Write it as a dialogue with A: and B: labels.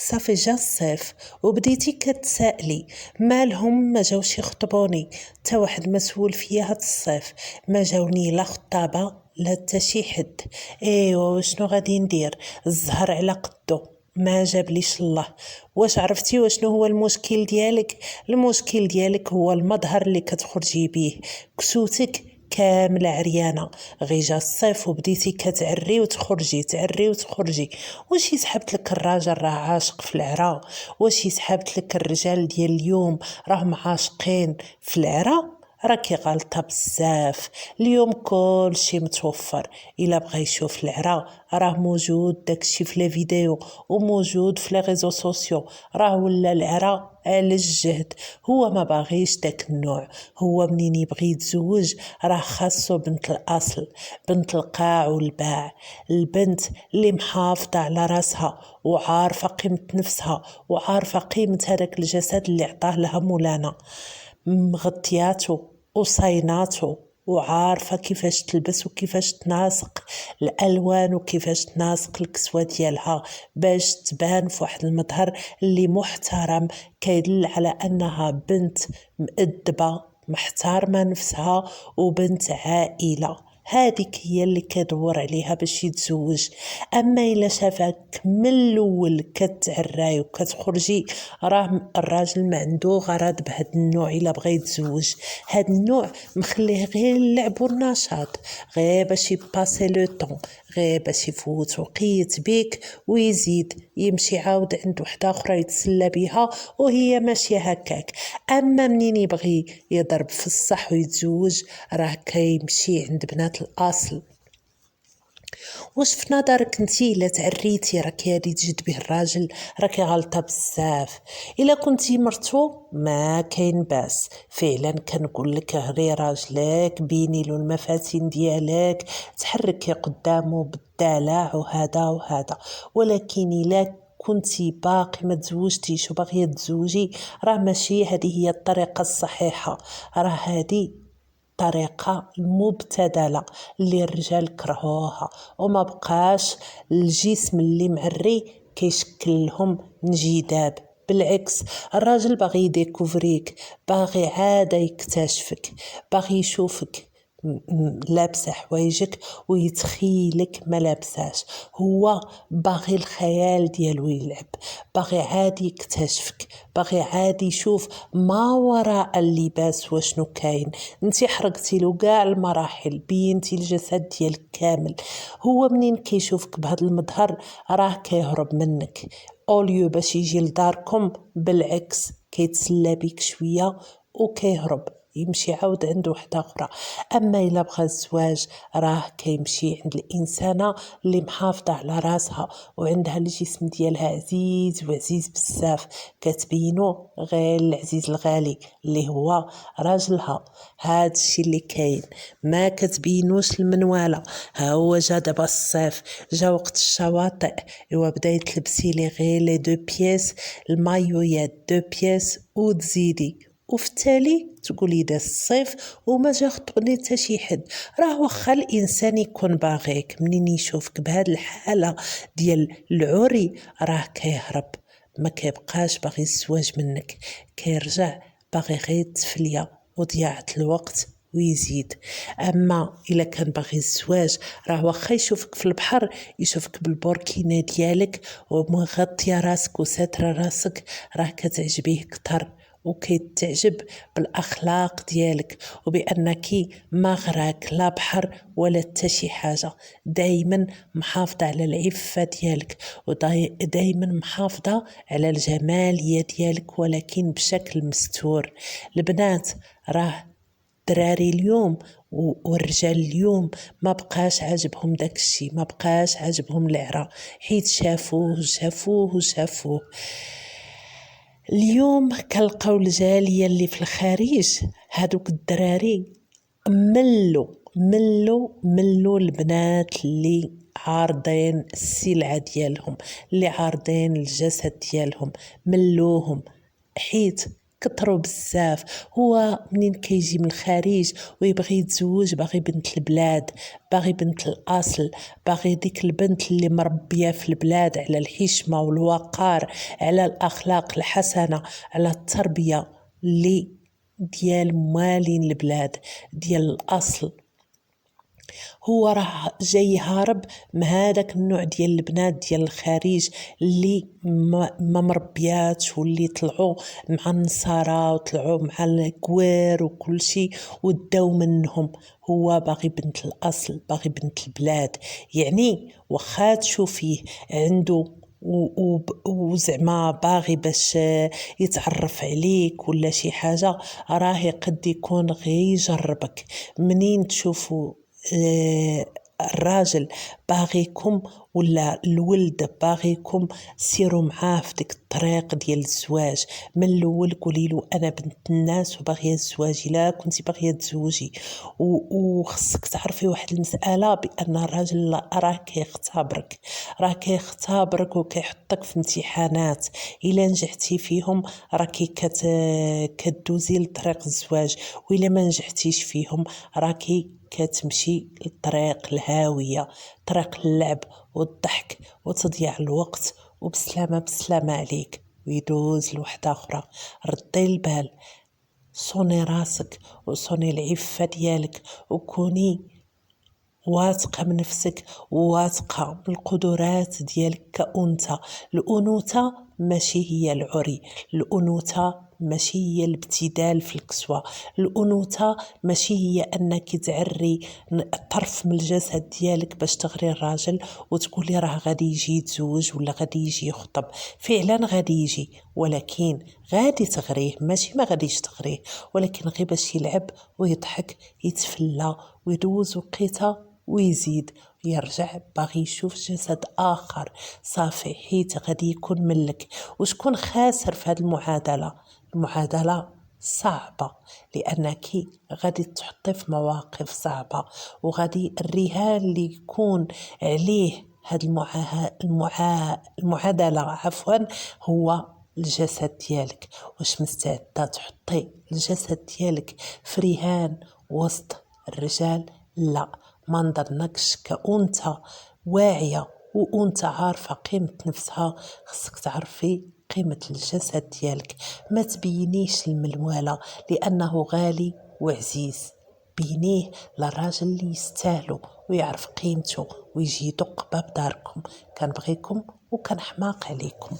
A: صافي جا الصيف وبديتي كتسائلي مالهم ما جاوش يخطبوني، تا واحد مسؤول فيا هاد الصيف ما جاوني لا خطابه لا حتى شي حد. ايوا وشنو غادي ندير؟ الزهر على قدو ما جابليش الله. واش عرفتي وشنو هو المشكل ديالك؟ المشكل ديالك هو المظهر اللي كتخرجي بيه، كسوتك كامله عريانه. غي جا الصيف وبديتي كتعري وتخرجي تعري وتخرجي. واش سحبت لك الراجل راه عاشق في العرا؟ واش سحبت لك الرجال ديال اليوم راهم عاشقين في العرا؟ راكي غلطه بزاف. اليوم كل شي متوفر، الا بغى يشوف العرا راه موجود داكشي في لي فيديو وموجود في لي ريزو سوسيو. راه ولا العرا على الجهد، هو ما باغيش داك النوع. هو منين يبغي يتزوج راه خاصو بنت الاصل، بنت القاع والباع، البنت اللي محافظه على راسها وعارفه قيمه نفسها وعارفه قيمه هذاك الجسد اللي عطاه لها مولانا، مغطياتو وصايناتو وعارفه كيفاش تلبس وكيفاش تناسق الالوان وكيفاش تناسق الكسوه ديالها باش تبان في واحد المظهر اللي محترم، كيدل على انها بنت مؤدبه محترمه نفسها وبنت عائله. هذيك هي اللي كدور عليها باش يتزوج. اما الا شافك من الاول كتعراي وكتخرجي راه الراجل ما عنده غرض بهذا النوع. الا بغى يتزوج هذا النوع مخليه غير اللعب والنشاط، غير باش يباسي لو طون، غير باش يفوت وقيت بيك ويزيد يمشي عاود عند وحده اخرى يتسلى بها وهي ماشيه هكاك. اما منين يبغي يضرب في الصح ويتزوج راه كيمشي عند بنات الاصل. واش في نظرك انتي الا تعريتي راكي غادي تجذبي الراجل؟ راكي غلطه بزاف. الا كنتي مرتو ما كاين باس، فعلا كنقول لك هري راجلك بيني له المفاتن ديالك تحركي قدامه بالدلع وهذا وهذا. ولكن الا كنتي باقي ما تزوجتيش وباغيه تزوجي راه ماشي هذه هي الطريقه الصحيحه، راه هذه طريقة المبتذلة اللي الرجال كرهوها وما بقاش الجسم اللي معري كيشكل لهم انجذاب. بالعكس الراجل باغي يديكوفريك، باغي عادة يكتشفك، باغي يشوفك لابسه حوايجك ويتخيلك ما لابساش. هو باغي الخيال ديالو يلعب، باغي عادي يكتشفك، باغي عادي يشوف ما وراء اللباس وشنو كاين. انتي حرقتي له كاع المراحل، بينتي الجسد ديالك كامل. هو منين كيشوفك بهذا المظهر راه كيهرب منك، اوليو باش يجي لداركم بالعكس كيتسلى بيك شويه وكيهرب يمشي عاود عند وحده اخرى. اما الا بغى الزواج راه كيمشي عند الانسانه اللي محافظه على راسها وعندها الجسم ديالها عزيز وعزيز بزاف، كتبينو غير العزيز الغالي اللي هو راجلها. هاد الشيء اللي كاين، ما كتبينوش المنواله. ها هو جا دابا الصيف، جا وقت الشواطئ، ايوا بداي تلبسي لي غير لي دو بياس، المايويات دو بياس وتزيدي وفي التالي تقولي دا الصيف وما جا خطبني حتى شي حد. راه واخا الانسان يكون باغيك منين يشوفك بهاد الحاله ديال العري راه كيهرب، ما كيبقاش باغي الزواج منك، كيرجع باغي غير التفليه وضياعة الوقت ويزيد. اما الا كان باغي الزواج راه واخا يشوفك في البحر يشوفك بالبوركينه ديالك ومغطيه راسك وساتره راسك راه كتعجبيه كتر وكيتعجب بالاخلاق ديالك وبانك ما غراك لا بحر ولا حتى شي حاجه. دائما محافظه على العفه ديالك ودائما محافظه على الجماليه ديالك ولكن بشكل مستور. البنات راه الدراري اليوم والرجال اليوم ما بقاش عاجبهم داك الشيء، ما بقاش عاجبهم العرا حيت شافوه. اليوم كنلقاو الجاليه اللي في الخارج هادوك الدراري ملوا البنات اللي عارضين السلعه ديالهم، اللي عارضين الجسد ديالهم، ملوهم حيت كتروا بزاف. هو منين كيجي من الخارج ويبغي يتزوج باغي بنت البلاد، باغي بنت الاصل، باغي ديك البنت اللي مربيه في البلاد على الحشمه والوقار، على الاخلاق الحسنه، على التربيه اللي ديال موالين البلاد ديال الاصل. هو راه جاي هارب من هذاك النوع ديال البنات ديال الخارج اللي ما مربياتش، واللي طلعوا مع النصارى وطلعوا مع الكوير وكل شيء وداو منهم. هو باغي بنت الاصل، باغي بنت البلاد. يعني واخا تشوفيه عنده وزعما باغي باش يتعرف عليك ولا شي حاجه، راه قد يكون غير يجربك. منين تشوفوا الراجل باغيكم ولا الولد باغيكم، سيروا معاه في ديك الطريق ديال الزواج. من الاول قولي له انا بنت الناس وباغيه الزواج، الا كنتي باغيه تزوجي. وخصك تعرفي واحد المساله، بان الراجل راه كيختبرك، راه كيختبرك وكيحطك في امتحانات. الا نجحتي فيهم راكي كدوزي لطريق الزواج، والا ما نجحتيش فيهم راكي كتمشي لطريق الهاوية، طريق اللعب والضحك وتضيع الوقت. وبسلامة بسلامة عليك ويدوز لوحدة أخرى. ردي البال، صوني راسك وصوني العفة ديالك، وكوني واثقة من نفسك وواثقة من القدرات ديالك كأنثى. الأنوثة ماشي هي العري، الأنوثة ماشي هي الابتذال في الكسوة، الأنوثة ماشي هي أنك تعري طرف من الجسد ديالك باش تغري الراجل وتقولي راه غادي يجي يتزوج ولا غادي يجي يخطب. فعلا غادي يجي، ولكن غادي تغريه، ماشي ما غاديش تغريه، ولكن غير باش يلعب ويضحك يتفلى ويدوز وقيته ويزيد يرجع باغي يشوف جسد آخر. صافي حيت غادي يكون ملك. وشكون خاسر في هذه المعادلة؟ المعادلة صعبة، لأنك غادي تحطي في مواقف صعبة، وغادي الرهان اللي يكون عليه هاد المعادلة هو الجسد ديالك. واش مستعدة تحطي الجسد ديالك في رهان وسط الرجال؟ لا، ما نظنكش. كأنثى واعية وأنثى عارفة قيمة نفسها، خصك تعرفي قيمة الجسد ديالك. ما تبينيش الملوالة لأنه غالي وعزيز، بينيه للراجل اللي يستاهلو ويعرف قيمته ويجي يدق باب داركم. كنبغيكم وكنحماق عليكم.